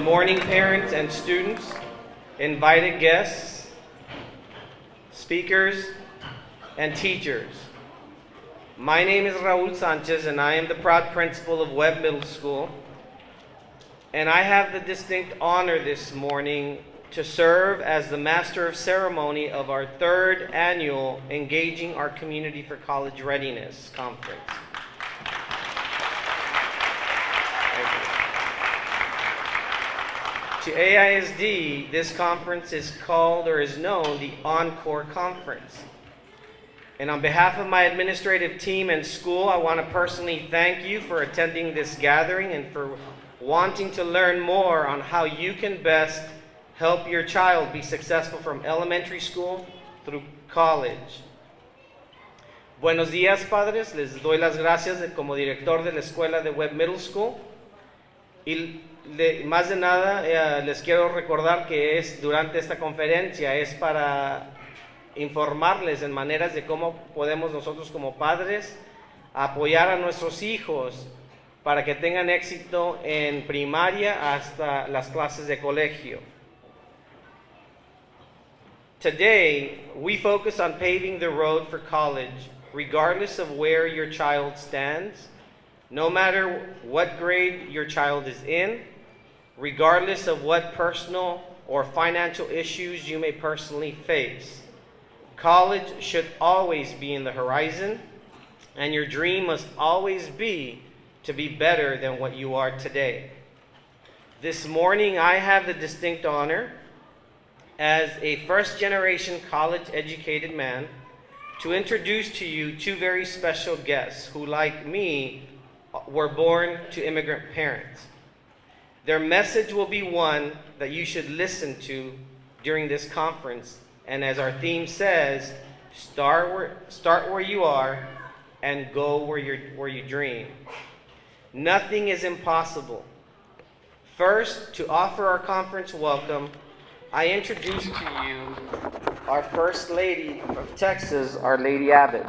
morning, parents and students, invited guests, speakers, and teachers. My name is Raul Sanchez, and I am the proud principal of Webb Middle School. And I have the distinct honor this morning to serve as the Master of Ceremony of our third annual Engaging Our Community for College Readiness Conference. To AISD, this conference is called or is known the Encore Conference. And on behalf of my administrative team and school, I want to personally thank you for attending this gathering and for wanting to learn more on how you can best help your child be successful from elementary school through college. Buenos días, padres. Les doy las gracias como director de la escuela de Webb Middle School. Y más de nada, les quiero recordar que durante esta conferencia es para informarles en maneras de cómo podemos nosotros como padres apoyar a nuestros hijos para que tengan éxito en primaria hasta las clases de colegio. Today, we focus on paving the road for college, regardless of where your child stands, no matter what grade your child is in, regardless of what personal or financial issues you may personally face. College should always be in the horizon, and your dream must always be to be better than what you are today. This morning, I have the distinct honor, as a first-generation college-educated man, to introduce to you two very special guests who, like me, were born to immigrant parents. Their message will be one that you should listen to during this conference. And as our theme says, start where you are and go where you dream. Nothing is impossible. First, to offer our conference welcome, I introduce to you our First Lady of Texas, Our Lady Abbott.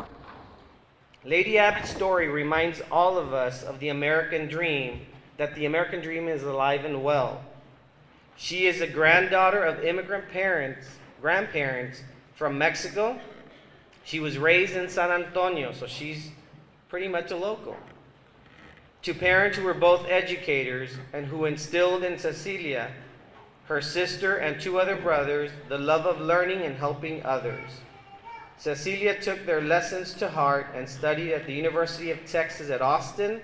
Lady Abbott's story reminds all of us of the American dream, that the American dream is alive and well. She is a granddaughter of immigrant grandparents from Mexico. She was raised in San Antonio, so she's pretty much a local. To parents who were both educators and who instilled in Cecilia, her sister and two other brothers, the love of learning and helping others. Cecilia took their lessons to heart and studied at the University of Texas at Austin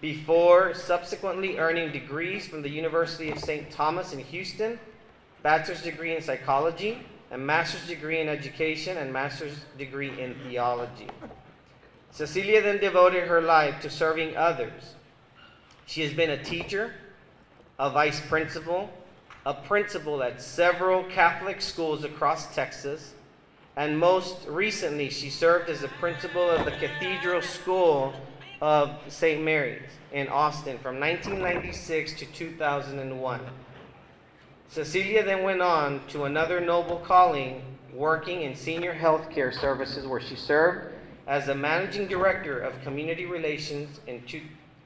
before subsequently earning degrees from the University of St. Thomas in Houston, bachelor's degree in psychology, a master's degree in education, and master's degree in theology. Cecilia then devoted her life to serving others. She has been a teacher, a vice principal, a principal at several Catholic schools across Texas, and most recently she served as the principal of the Cathedral School of St. Mary's in Austin from 1996 to 2001. Cecilia then went on to another noble calling, working in senior health care services, where she served as the managing director of community relations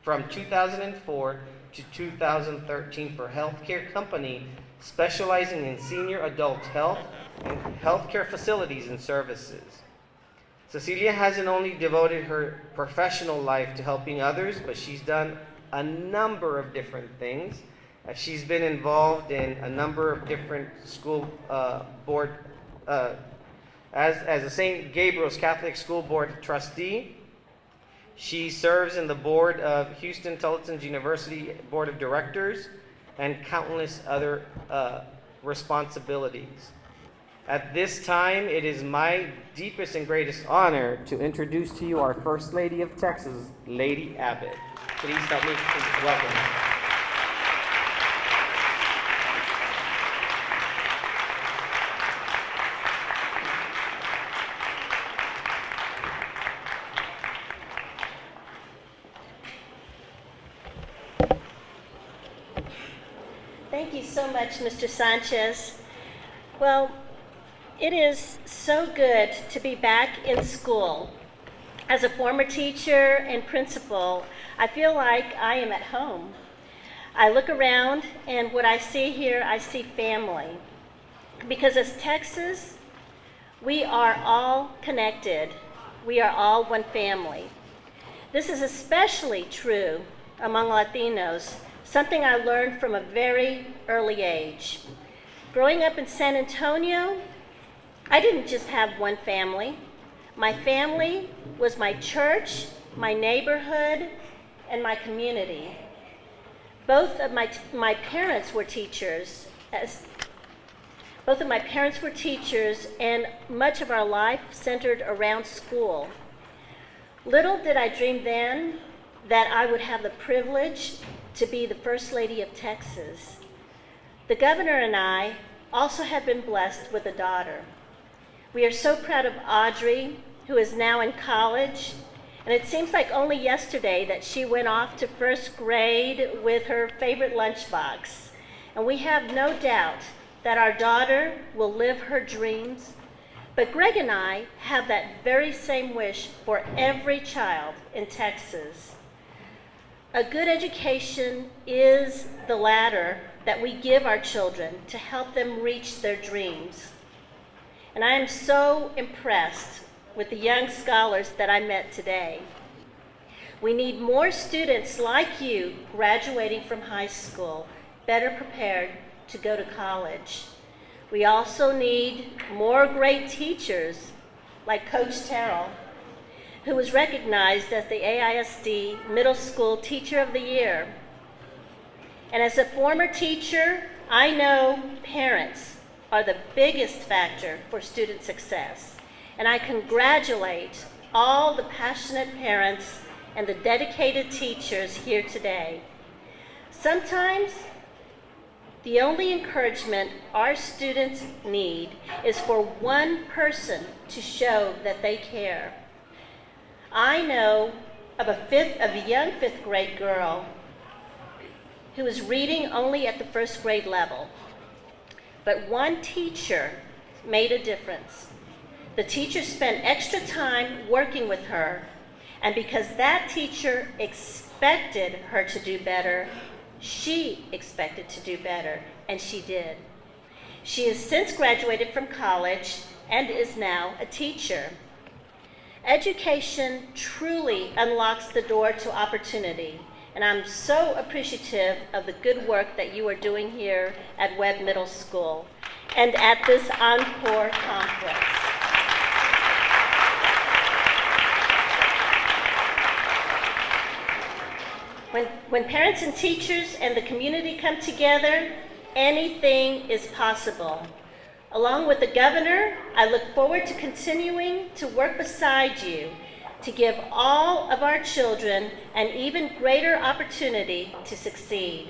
from 2004 to 2013 for a healthcare company specializing in senior adult health and healthcare facilities and services. Cecilia hasn't only devoted her professional life to helping others, but she's done a number of different things. She's been involved in a number of different school board, as a St. Gabriel's Catholic School Board trustee. She serves in the board of Houston Tulsa University Board of Directors and countless other responsibilities. At this time, it is my deepest and greatest honor to introduce to you our First Lady of Texas, Lady Abbott. Please help me welcome her. Thank you so much, Mr. Sanchez. Well, it is so good to be back in school. As a former teacher and principal, I feel like I am at home. I look around, and what I see here, I see family. Because as Texas, we are all connected. We are all one family. This is especially true among Latinos, something I learned from a very early age. Growing up in San Antonio, I didn't just have one family. My family was my church, my neighborhood, and my community. Both of my parents were teachers. Both of my parents were teachers, and much of our life centered around school. Little did I dream then that I would have the privilege to be the First Lady of Texas. The governor and I also have been blessed with a daughter. We are so proud of Audrey, who is now in college, and it seems like only yesterday that she went off to first grade with her favorite lunchbox. And we have no doubt that our daughter will live her dreams. But Greg and I have that very same wish for every child in Texas. A good education is the ladder that we give our children to help them reach their dreams. And I am so impressed with the young scholars that I met today. We need more students like you graduating from high school, better prepared to go to college. We also need more great teachers like Coach Terrell, who was recognized as the AISD Middle School Teacher of the Year. And as a former teacher, I know parents are the biggest factor for student success. And I congratulate all the passionate parents and the dedicated teachers here today. Sometimes the only encouragement our students need is for one person to show that they care. I know of a young fifth grade girl who is reading only at the first grade level, but one teacher made a difference. The teacher spent extra time working with her, and because that teacher expected her to do better, she expected to do better, and she did. She has since graduated from college and is now a teacher. Education truly unlocks the door to opportunity, and I'm so appreciative of the good work that you are doing here at Webb Middle School and at this Encore conference. When parents and teachers and the community come together, anything is possible. Along with the governor, I look forward to continuing to work beside you to give all of our children an even greater opportunity to succeed.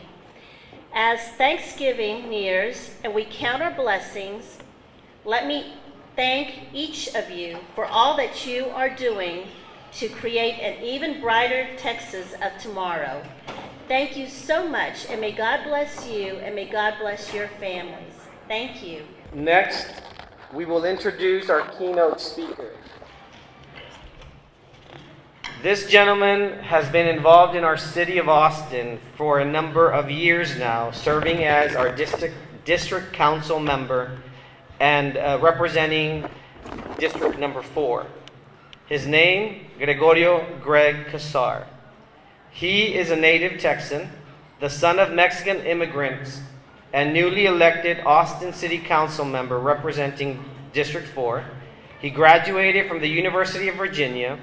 As Thanksgiving nears and we count our blessings, let me thank each of you for all that you are doing to create an even brighter Texas of tomorrow. Thank you so much, and may God bless you, and may God bless your families. Thank you. Next, we will introduce our keynote speaker. This gentleman has been involved in our city of Austin for a number of years now, serving as our district council member and representing district number 4. His name, Gregorio Greg Casar. He is a native Texan, the son of Mexican immigrants, and newly elected Austin City Council member representing District 4. He graduated from the University of Virginia.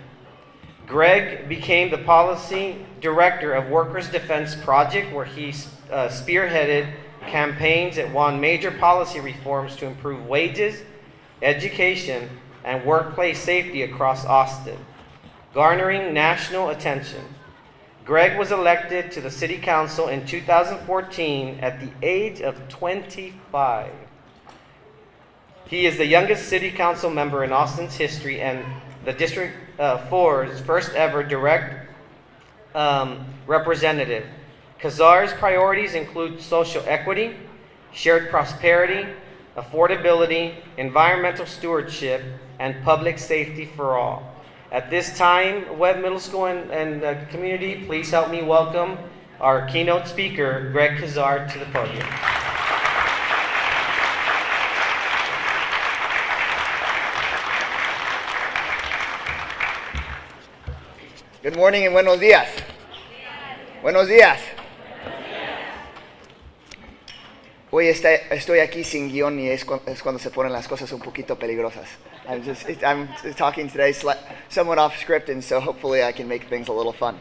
Greg became the policy director of Workers' Defense Project, where he spearheaded campaigns that won major policy reforms to improve wages, education, and workplace safety across Austin, garnering national attention. Greg was elected to the City Council in 2014 at the age of 25. He is the youngest City Council member in Austin's history and the District 4's first ever direct representative. Casar's priorities include social equity, shared prosperity, affordability, environmental stewardship, and public safety for all. At this time, Webb Middle School and the community, please help me welcome our keynote speaker, Greg Kazar, to the podium. Good morning and buenos días. Buenos días. Hoy estoy aquí sin guión y es cuando se ponen las cosas un poquito peligrosas. I'm talking today somewhat off script, and so hopefully I can make things a little fun.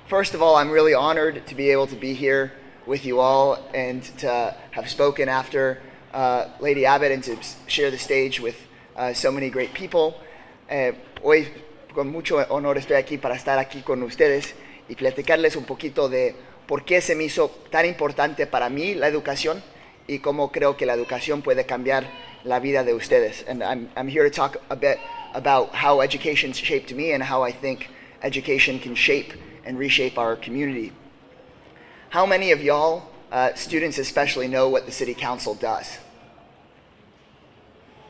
First of all, I'm really honored to be able to be here with you all and to have spoken after Lady Abbott and to share the stage with so many great people. Hoy con mucho honor estoy aquí para estar aquí con ustedes y platicarles un poquito de por qué se me hizo tan importante para mí la educación y cómo creo que la educación puede cambiar la vida de ustedes. And I'm here to talk a bit about how education shaped me and how I think education can shape and reshape our community. How many of y'all, students especially, know what the City Council does?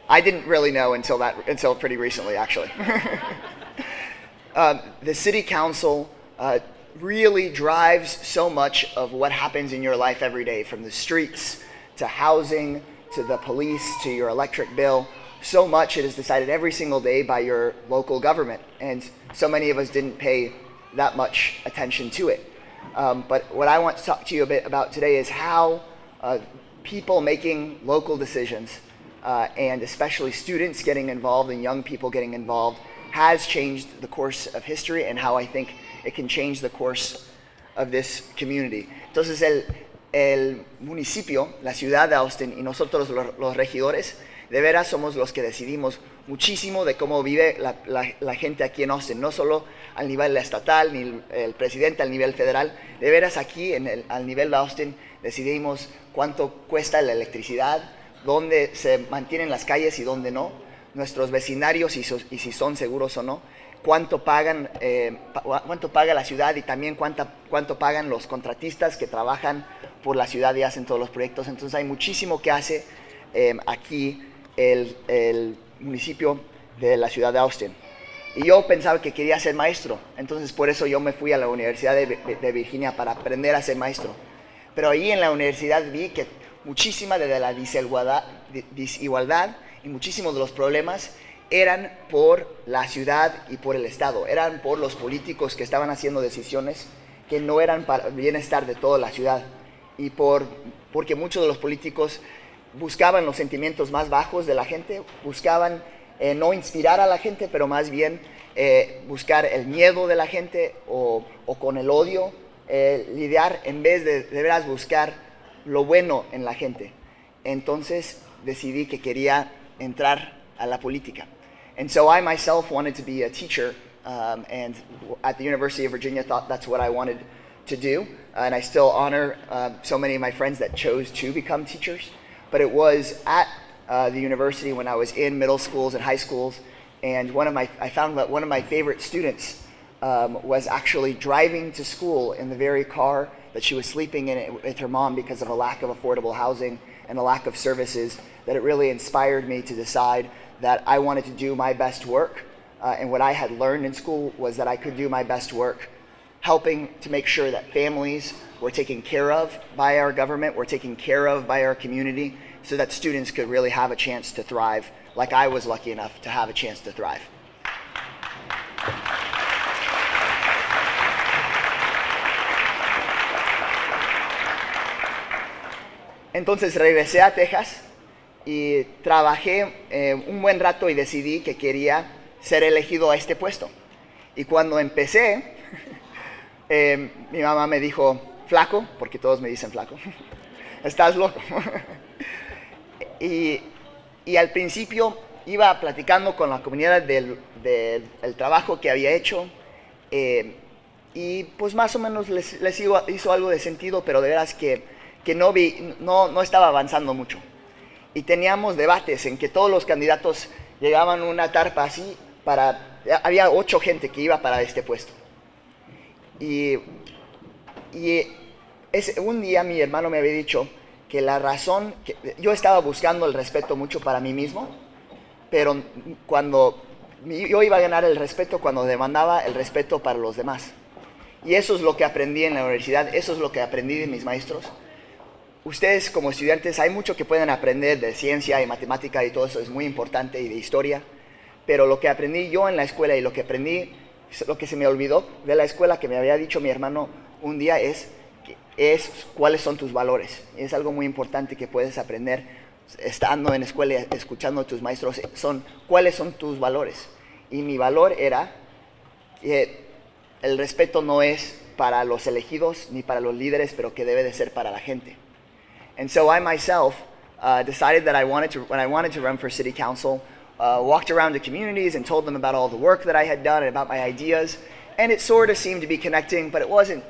I didn't really know until pretty recently, actually. The City Council really drives so much of what happens in your life every day, from the streets to housing to the police to your electric bill. So much it is decided every single day by your local government, and so many of us didn't pay that much attention to it. But what I want to talk to you a bit about today is how people making local decisions, and especially students getting involved and young people getting involved, has changed the course of history and how I think it can change the course of this community. Entonces el municipio, la ciudad de Austin y nosotros los regidores, de veras somos los que decidimos muchísimo de cómo vive la gente aquí en Austin, no solo al nivel estatal ni el presidente al nivel federal. De veras aquí al nivel de Austin decidimos cuánto cuesta la electricidad, dónde se mantienen las calles y dónde no, nuestros vecinarios y si son seguros o no, cuánto paga la ciudad y también cuánto pagan los contratistas que trabajan por la ciudad y hacen todos los proyectos. Entonces hay muchísimo que hace aquí el municipio de la ciudad de Austin. Y yo pensaba que quería ser maestro, entonces por eso yo me fui a la Universidad de Virginia para aprender a ser maestro. Pero ahí en la universidad vi que muchísima de la desigualdad y muchísimos de los problemas eran por la ciudad y por el Estado, eran por los políticos que estaban haciendo decisiones que no eran para el bienestar de toda la ciudad, y porque muchos de los políticos buscaban los sentimientos más bajos de la gente, buscaban no inspirar a la gente, pero más bien buscar el miedo de la gente o con el odio, lidiar en vez de veras buscar lo bueno en la gente. Entonces decidí que quería entrar a la política. And so I myself wanted to be a teacher, and at the University of Virginia thought that's what I wanted to do. And I still honor so many of my friends that chose to become teachers. But it was at the university when I was in middle schools and high schools, and I found that one of my favorite students was actually driving to school in the very car that she was sleeping in with her mom because of a lack of affordable housing and a lack of services, that it really inspired me to decide that I wanted to do my best work. And what I had learned in school was that I could do my best work helping to make sure that families were taken care of by our government, were taken care of by our community, so that students could really have a chance to thrive, like I was lucky enough to have a chance to thrive. Entonces regresé a Texas y trabajé un buen rato y decidí que quería ser elegido a este puesto. Y cuando empecé, mi mamá me dijo, flaco, porque todos me dicen flaco, estás loco. y al principio iba platicando con la comunidad del trabajo que había hecho, y pues más o menos les hizo algo de sentido, pero de veras que no estaba avanzando mucho. Y teníamos debates en que todos los candidatos llegaban a una tarpa así, había 8 gente que iba para este puesto. Y un día mi hermano me había dicho que la razón, que yo estaba buscando el respeto mucho para mí mismo, pero cuando yo iba a ganar el respeto cuando demandaba el respeto para los demás. Y eso es lo que aprendí en la universidad, eso es lo que aprendí de mis maestros. Ustedes como estudiantes hay mucho que pueden aprender de ciencia y matemática y todo eso es muy importante y de historia, pero lo que aprendí yo en la escuela y lo que aprendí, lo que se me olvidó de la escuela que me había dicho mi hermano un día es cuáles son tus valores. Y es algo muy importante que puedes aprender estando en escuela y escuchando a tus maestros, son cuáles son tus valores. Y mi valor era que el respeto no es para los elegidos ni para los líderes, pero que debe de ser para la gente. And so I myself decided that when I wanted to run for city council, walked around to communities and told them about all the work that I had done and about my ideas. And it sort of seemed to be connecting, but it wasn't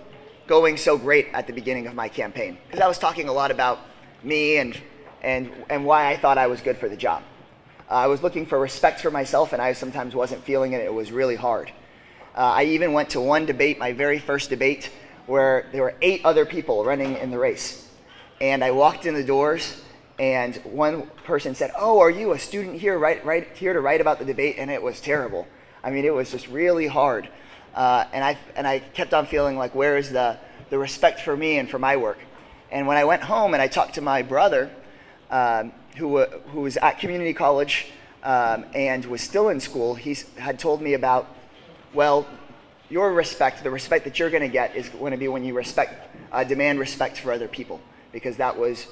going so great at the beginning of my campaign. Because I was talking a lot about me and why I thought I was good for the job. I was looking for respect for myself, and I sometimes wasn't feeling it. It was really hard. I even went to one debate, my very first debate, where there were 8 other people running in the race. And I walked in the doors, and one person said, "Oh, are you a student here, right here to write about the debate?" And it was terrible. I mean, it was just really hard. And I kept on feeling like, where is the respect for me and for my work? And when I went home and I talked to my brother, who was at community college and was still in school, he had told me about, well, your respect, the respect that you're going to get is going to be when you demand respect for other people, because that was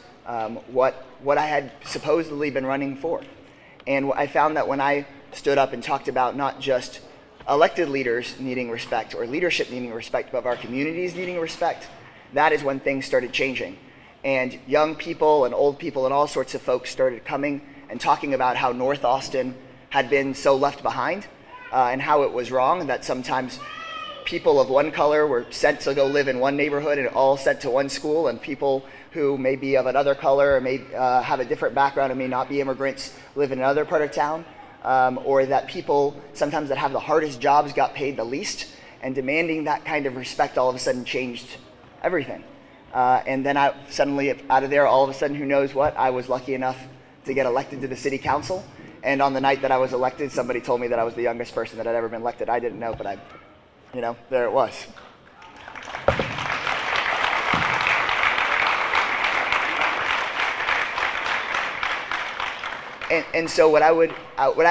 what I had supposedly been running for. And I found that when I stood up and talked about not just elected leaders needing respect or leadership needing respect, but of our communities needing respect, that is when things started changing. And young people and old people and all sorts of folks started coming and talking about how North Austin had been so left behind and how it was wrong, that sometimes people of one color were sent to go live in one neighborhood and all sent to one school, and people who may be of another color or may have a different background and may not be immigrants live in another part of town, or that people sometimes that have the hardest jobs got paid the least, and demanding that kind of respect all of a sudden changed everything. And then I suddenly, out of there, all of a sudden, who knows what, I was lucky enough to get elected to the city council. And on the night that I was elected, somebody told me that I was the youngest person that had ever been elected. I didn't know, but there it was. And so what I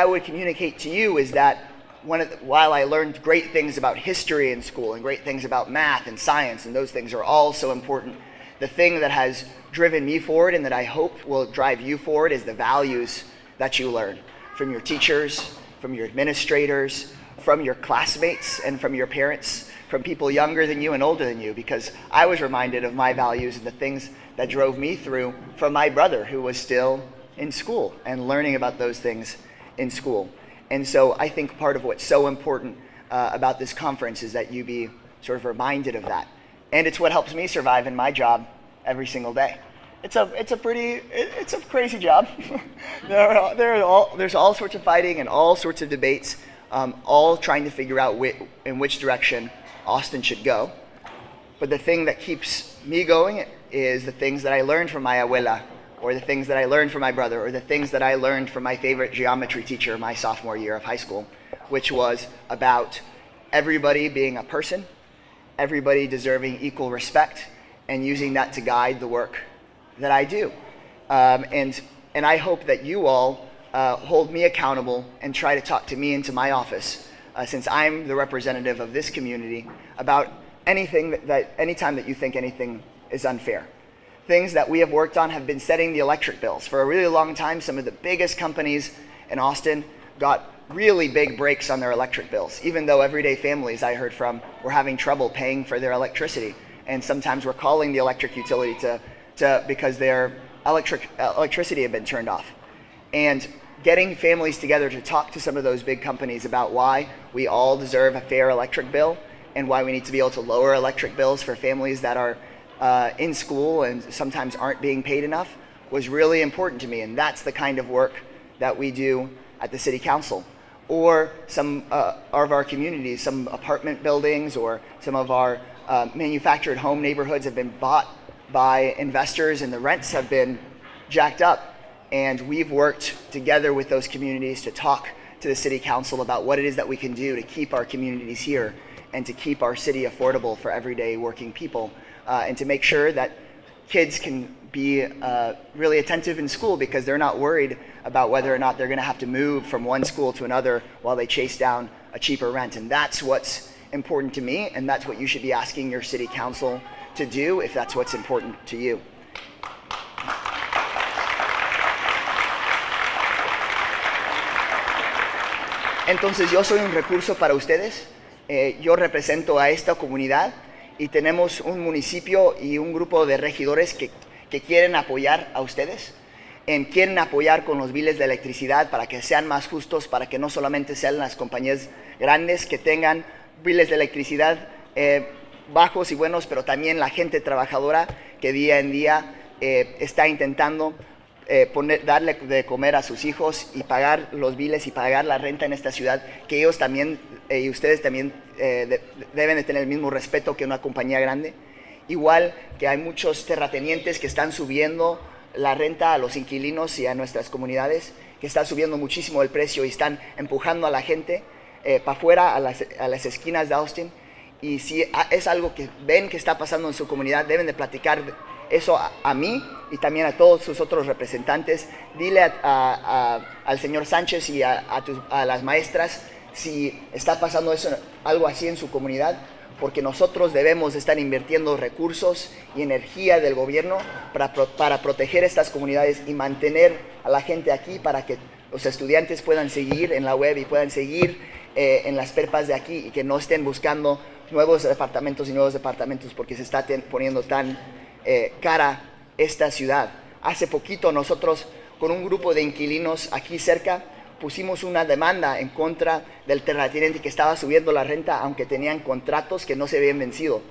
would communicate to you is that while I learned great things about history in school and great things about math and science, and those things are all so important, the thing that has driven me forward and that I hope will drive you forward is the values that you learn from your teachers, from your administrators, from your classmates, and from your parents, from people younger than you and older than you, because I was reminded of my values and the things that drove me through from my brother, who was still in school and learning about those things in school. And so I think part of what's so important about this conference is that you be sort of reminded of that. And it's what helps me survive in my job every single day. It's a crazy job. There's all sorts of fighting and all sorts of debates, all trying to figure out in which direction Austin should go. But the thing that keeps me going is the things that I learned from my abuela, or the things that I learned from my brother, or the things that I learned from my favorite geometry teacher my sophomore year of high school, which was about everybody being a person, everybody deserving equal respect, and using that to guide the work that I do. And I hope that you all hold me accountable and try to talk to me into my office, since I'm the representative of this community, about anything anytime that you think anything is unfair. Things that we have worked on have been setting the electric bills. For a really long time, some of the biggest companies in Austin got really big breaks on their electric bills, even though everyday families I heard from were having trouble paying for their electricity. And sometimes were calling the electric utility because their electricity had been turned off. And getting families together to talk to some of those big companies about why we all deserve a fair electric bill and why we need to be able to lower electric bills for families that are in school and sometimes aren't being paid enough was really important to me. And that's the kind of work that we do at the city council. Or some of our communities, some apartment buildings or some of our manufactured home neighborhoods have been bought by investors and the rents have been jacked up. And we've worked together with those communities to talk to the City Council about what it is that we can do to keep our communities here and to keep our city affordable for everyday working people, and to make sure that kids can be really attentive in school because they're not worried about whether or not they're going to have to move from one school to another while they chase down a cheaper rent. And that's what's important to me, and that's what you should be asking your city council to do if that's what's important to you. Entonces yo soy un recurso para ustedes. Yo represento a esta comunidad y tenemos un municipio y un grupo de regidores que quieren apoyar a ustedes. Quieren apoyar con los biles de electricidad para que sean más justos, para que no solamente sean las compañías grandes que tengan biles de electricidad bajos y buenos, pero también la gente trabajadora que día en día está intentando darle de comer a sus hijos y pagar los biles y pagar la renta en esta ciudad, que ellos también y ustedes también deben de tener el mismo respeto que una compañía grande. Igual que hay muchos terratenientes que están subiendo la renta a los inquilinos y a nuestras comunidades, que está subiendo muchísimo el precio y están empujando a la gente para afuera a las esquinas de Austin. Y si es algo que ven que está pasando en su comunidad, deben de platicar eso a mí y también a todos sus otros representantes. Dile al señor Sánchez y a las maestras si está pasando algo así en su comunidad, porque nosotros debemos estar invirtiendo recursos y energía del gobierno para proteger estas comunidades y mantener a la gente aquí para que los estudiantes puedan seguir en la web y puedan seguir en las perpas de aquí y que no estén buscando nuevos departamentos porque se está poniendo tan cara esta ciudad. Hace poquito nosotros con un grupo de inquilinos aquí cerca pusimos una demanda en contra del terrateniente que estaba subiendo la renta aunque tenían contratos que no se habían vencido.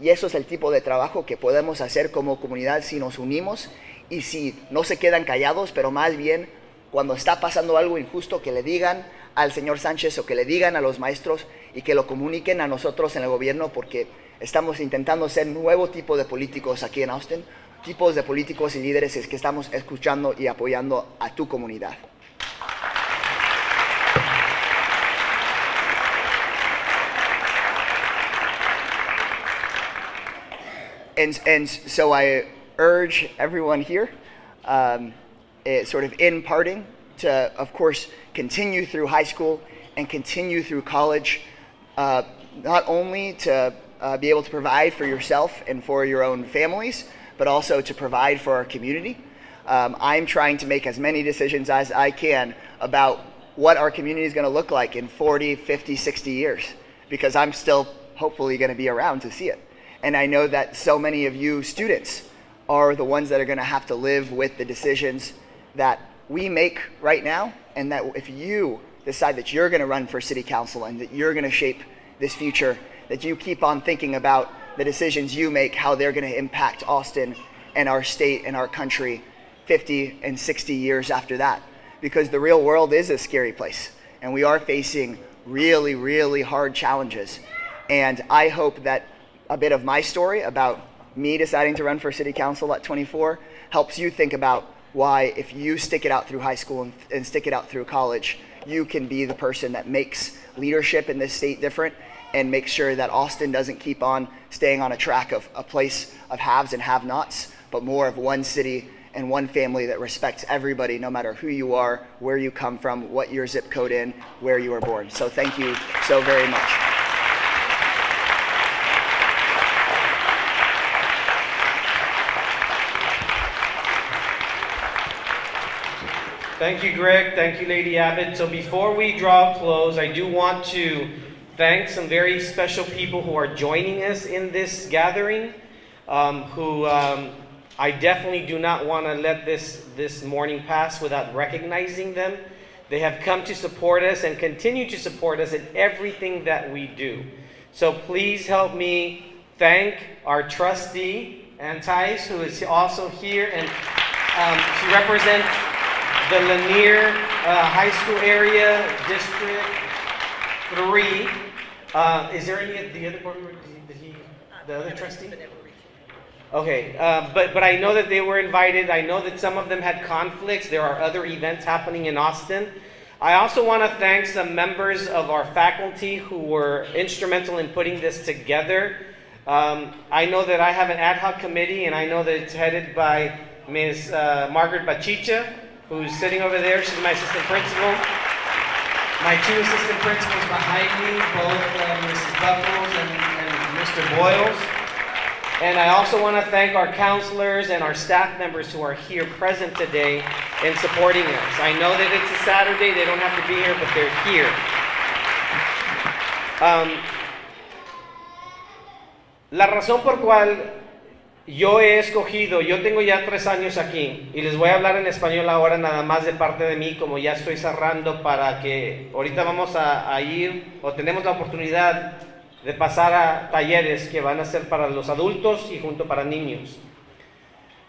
Y eso es el tipo de trabajo que podemos hacer como comunidad si nos unimos y si no se quedan callados, pero más bien cuando está pasando algo injusto que le digan al señor Sánchez o que le digan a los maestros y que lo comuniquen a nosotros en el gobierno, porque estamos intentando ser nuevo tipo de políticos aquí en Austin, tipos de políticos y líderes que estamos escuchando y apoyando a tu comunidad. And so I urge everyone here, sort of in parting, to, of course, continue through high school and continue through college, not only to be able to provide for yourself and for your own families, but also to provide for our community. I'm trying to make as many decisions as I can about what our community is going to look like in 40, 50, 60 years, because I'm still hopefully going to be around to see it. And I know that so many of you students are the ones that are going to have to live with the decisions that we make right now, and that if you decide that you're going to run for city council and that you're going to shape this future, that you keep on thinking about the decisions you make, how they're going to impact Austin and our state and our country 50 and 60 years after that. Because the real world is a scary place, and we are facing really, really hard challenges. And I hope that a bit of my story about me deciding to run for city council at 24 helps you think about why, if you stick it out through high school and stick it out through college, you can be the person that makes leadership in this state different and make sure that Austin doesn't keep on staying on a track of a place of haves and have-nots, but more of one city and one family that respects everybody, no matter who you are, where you come from, what your zip code in, where you were born. So thank you so very much. Thank you, Greg. Thank you, Lady Abbott. So before we draw a close, I do want to thank some very special people who are joining us in this gathering, I definitely do not want to let this morning pass without recognizing them. They have come to support us and continue to support us in everything that we do. So please help me thank our trustee, Antais, who is also here, and she represents the Lanier High School area, District 3. Is there any of the other board members? The other trustee? Okay, but I know that they were invited. I know that some of them had conflicts. There are other events happening in Austin. I also want to thank some members of our faculty who were instrumental in putting this together. I know that I have an ad hoc committee, and I know that it's headed by Ms. Margaret Bachicha, who's sitting over there. She's my assistant principal. My two assistant principals behind me, both Mrs. Buckles and Mr. Boyles. And I also want to thank our counselors and our staff members who are here present today in supporting us. I know that it's a Saturday, they don't have to be here, but they're here. La razón por cual yo he escogido, yo tengo ya 3 años aquí, y les voy a hablar en español ahora nada más de parte de mí, como ya estoy cerrando para que ahorita vamos a ir, o tenemos la oportunidad de pasar a talleres que van a ser para los adultos y junto para niños.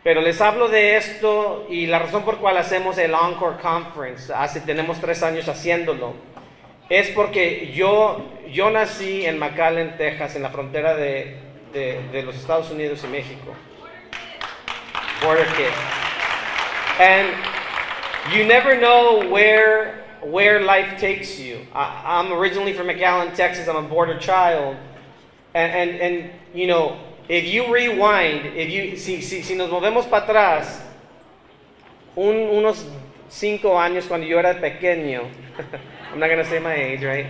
Pero les hablo de esto y la razón por cual hacemos el Encore Conference, tenemos 3 años haciéndolo, es porque yo nací en McAllen, Texas, en la frontera de los Estados Unidos y México. Border kid. And you never know where life takes you. I'm originally from McAllen, Texas. I'm a border child. And you know, if you rewind, si nos movemos para atrás, unos 5 años cuando yo era pequeño, I'm not going to say my age, right?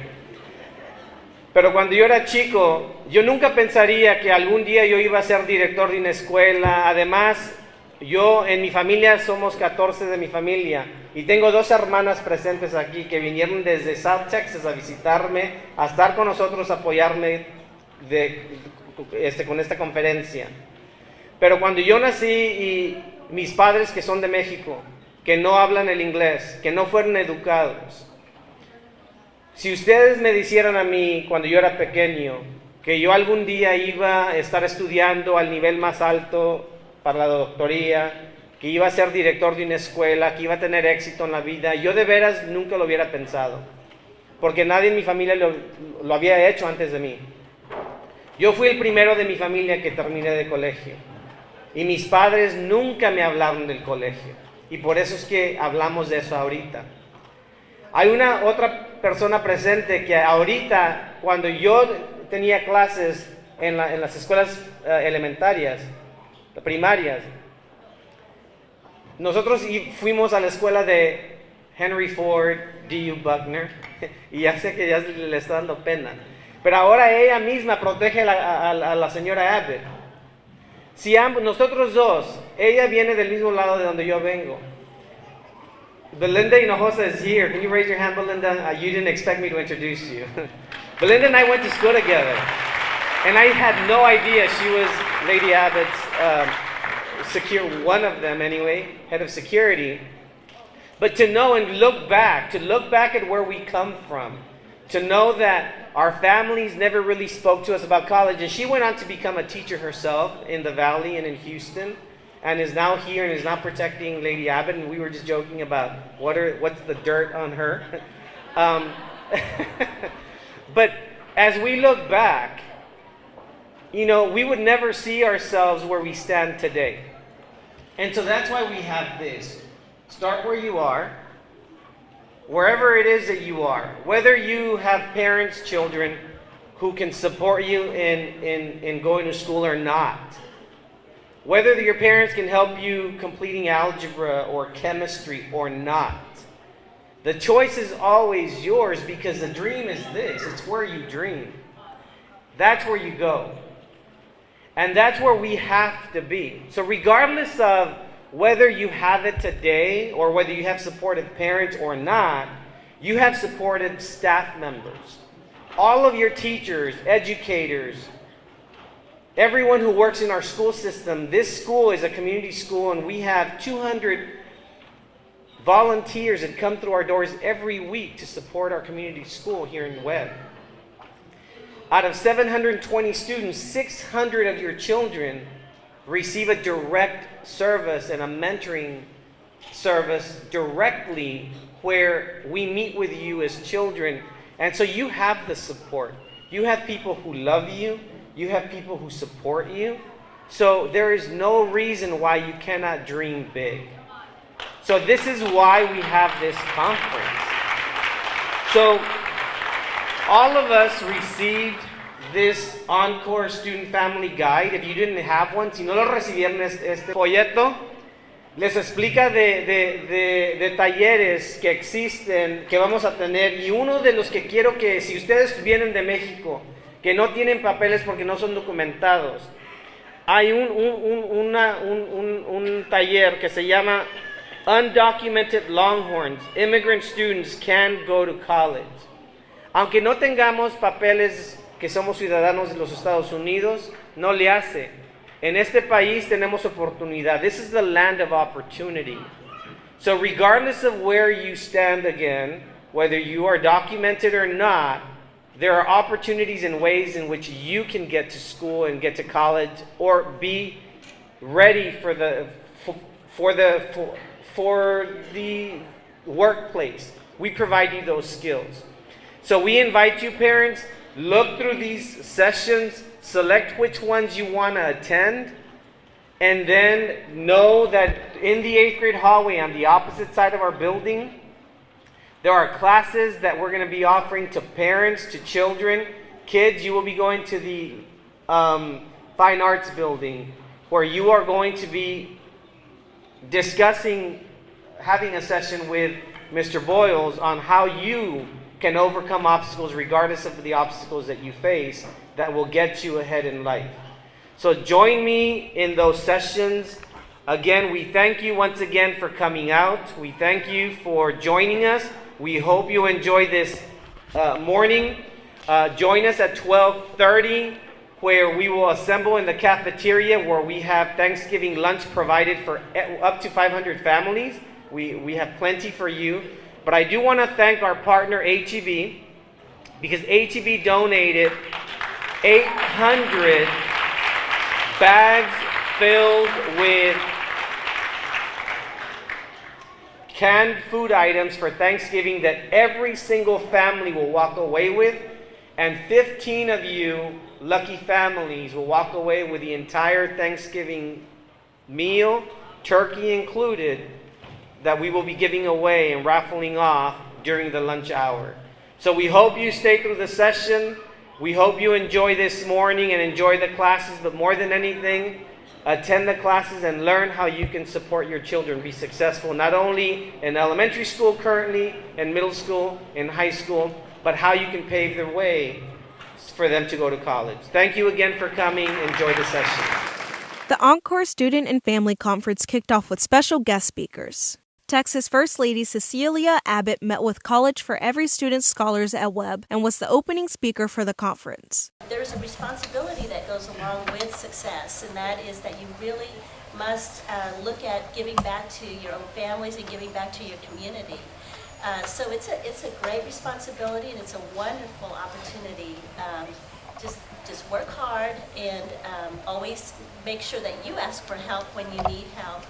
Pero cuando yo era chico, yo nunca pensaría que algún día yo iba a ser director de una escuela. Además, yo en mi familia somos 14 de mi familia y tengo 2 hermanas presentes aquí que vinieron desde South Texas a visitarme, a estar con nosotros, a apoyarme con esta conferencia. Pero cuando yo nací y mis padres que son de México, que no hablan el inglés, que no fueron educados, si ustedes me dijeran a mí cuando yo era pequeño que yo algún día iba a estar estudiando al nivel más alto para la doctoría, que iba a ser director de una escuela, que iba a tener éxito en la vida, yo de veras nunca lo hubiera pensado, porque nadie en mi familia lo había hecho antes de mí. Yo fui el primero de mi familia que terminé de colegio y mis padres nunca me hablaron del colegio y por eso es que hablamos de eso ahorita. Hay una otra persona presente que ahorita, cuando yo tenía clases en las escuelas elementarias, primarias, nosotros fuimos a la escuela de Henry Ford, D.U. Buckner, y ya sé que ya le está dando pena, pero ahora ella misma protege a la señora Abbott. Si nosotros dos, ella viene del mismo lado de donde yo vengo. Belinda Hinojosa is here. Can you raise your hand, Belinda? You didn't expect me to introduce you. Belinda and I went to school together. And I had no idea she was Lady Abbott's one of them anyway, head of security. But to know and look back at where we come from, to know that our families never really spoke to us about college. And she went on to become a teacher herself in the Valley and in Houston, and is now here and is now protecting Lady Abbott. And we were just joking about what's the dirt on her. But as we look back, you know, we would never see ourselves where we stand today. And so that's why we have this. Start where you are, wherever it is that you are. Whether you have parents, children who can support you in going to school or not. Whether your parents can help you completing algebra or chemistry or not. The choice is always yours, because the dream is this. It's where you dream. That's where you go. And that's where we have to be. So regardless of whether you have it today or whether you have supported parents or not, you have supported staff members. All of your teachers, educators, everyone who works in our school system. This school is a community school, and we have 200 volunteers that come through our doors every week to support our community school here in Webb. Out of 720 students, 600 of your children receive a direct service and a mentoring service directly, where we meet with you as children. And so you have the support. You have people who love you. You have people who support you. So there is no reason why you cannot dream big. So this is why we have this conference. So, all of us received this Encore Student Family Guide. If you didn't have one, si no lo recibieron este folleto, les explica de talleres que existen, que vamos a tener. Y uno de los que quiero que, si ustedes vienen de México, que no tienen papeles porque no son documentados, hay un taller que se llama Undocumented Longhorns. Immigrant students can go to college. Aunque no tengamos papeles que somos ciudadanos de los Estados Unidos, no le hace. En este país tenemos oportunidad. This is the land of opportunity. So regardless of where you stand again, whether you are documented or not, there are opportunities and ways in which you can get to school and get to college or be ready for the workplace. We provide you those skills. So we invite you, parents, look through these sessions, select which ones you want to attend, and then know that in the 8th grade hallway on the opposite side of our building, there are classes that we're going to be offering to parents, to children. Kids, you will be going to the Fine Arts building, where you are going to be discussing, having a session with Mr. Boyles on how you can overcome obstacles regardless of the obstacles that you face that will get you ahead in life. So join me in those sessions. Again, we thank you once again for coming out. We thank you for joining us. We hope you enjoy this morning. Join us at 12:30, where we will assemble in the cafeteria, where we have Thanksgiving lunch provided for up to 500 families. We have plenty for you. But I do want to thank our partner, HEB, because HEB donated 800 bags filled with canned food items for Thanksgiving that every single family will walk away with. And 15 of you, lucky families, will walk away with the entire Thanksgiving meal, turkey included, that we will be giving away and raffling off during the lunch hour. So we hope you stay through the session. We hope you enjoy this morning and enjoy the classes, but more than anything, attend the classes and learn how you can support your children be successful, not only in elementary school currently, in middle school, in high school, but how you can pave the way for them to go to college. Thank you again for coming. Enjoy the session. The Encore Student and Family Conference kicked off with special guest speakers. Texas First Lady Cecilia Abbott met with College for Every Student scholars at Webb and was the opening speaker for the conference. There's a responsibility that goes along with success, and that is that you really must look at giving back to your own families and giving back to your community. So it's a great responsibility, and it's a wonderful opportunity. Just work hard and always make sure that you ask for help when you need help.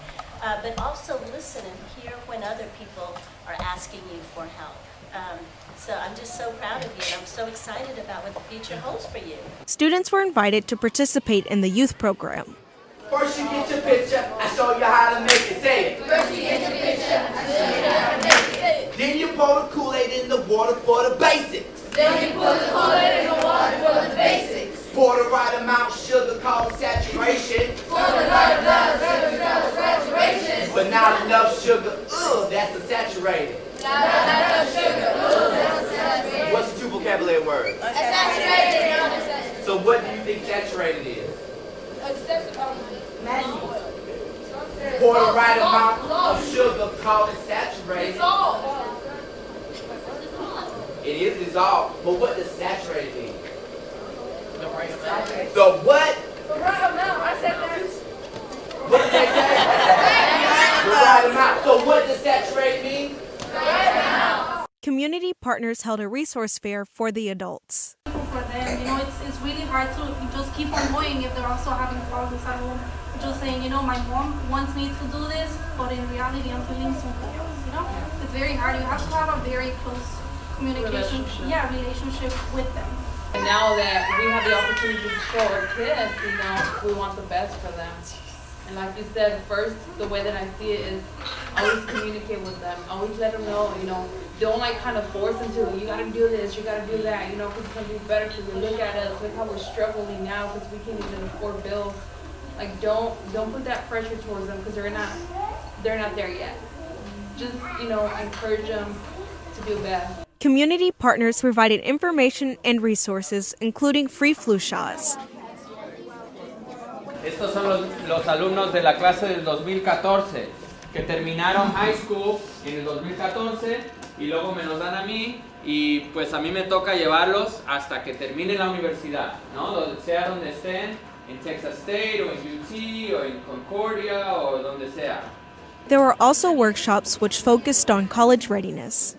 But also listen and hear when other people are asking you for help. So I'm just so proud of you, and I'm so excited about what the future holds for you. Students were invited to participate in the youth program. First you get your picture, I show you how to make it safe. First you get your picture, I show you how to make it safe. Then you pour the Kool-Aid in the water for the basics. Then you pour the Kool-Aid in the water for the basics. Pour the right amount of sugar called saturation. Pour the right amount of sugar called saturation. But not enough sugar, that's a saturated. Not enough sugar, that's a saturated. What's the two vocabulary words? A saturated. So what do you think saturated is? Pour the right amount of sugar called saturated. It is dissolved, but what does saturated mean? The right amount. The what? The right amount, I said that. What did they say? The right amount. So what does saturated mean? The right amount. Community partners held a resource fair for the adults. For them, it's really hard to just keep on going if they're also having problems at home. Just saying, my mom wants me to do this, but in reality, I'm feeling something else. It's very hard. You have to have a very close communication, relationship with them. And now that we have the opportunity to show our kids, we want the best for them. And like you said, first, the way that I see it is always communicate with them. Always let them know, don't like kind of force them to, you gotta do this, you gotta do that, because it's gonna be better for you. Look at us, look how we're struggling now because we can't even afford bills. Like, don't put that pressure towards them because they're not there yet. Just, encourage them to do best. Community partners provided information and resources, including free flu shots. Estos son los alumnos de la clase del 2014 que terminaron high school en el 2014 y luego me los dan a mí y pues a mí me toca llevarlos hasta que terminen la universidad, ¿no? Sea donde estén, en Texas State o en UT o en Concordia o donde sea. There were also workshops which focused on college readiness.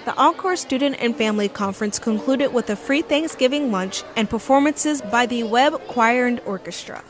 The Encore Student and Family Conference concluded with a free Thanksgiving lunch and performances by the Webb Choir and Orchestra.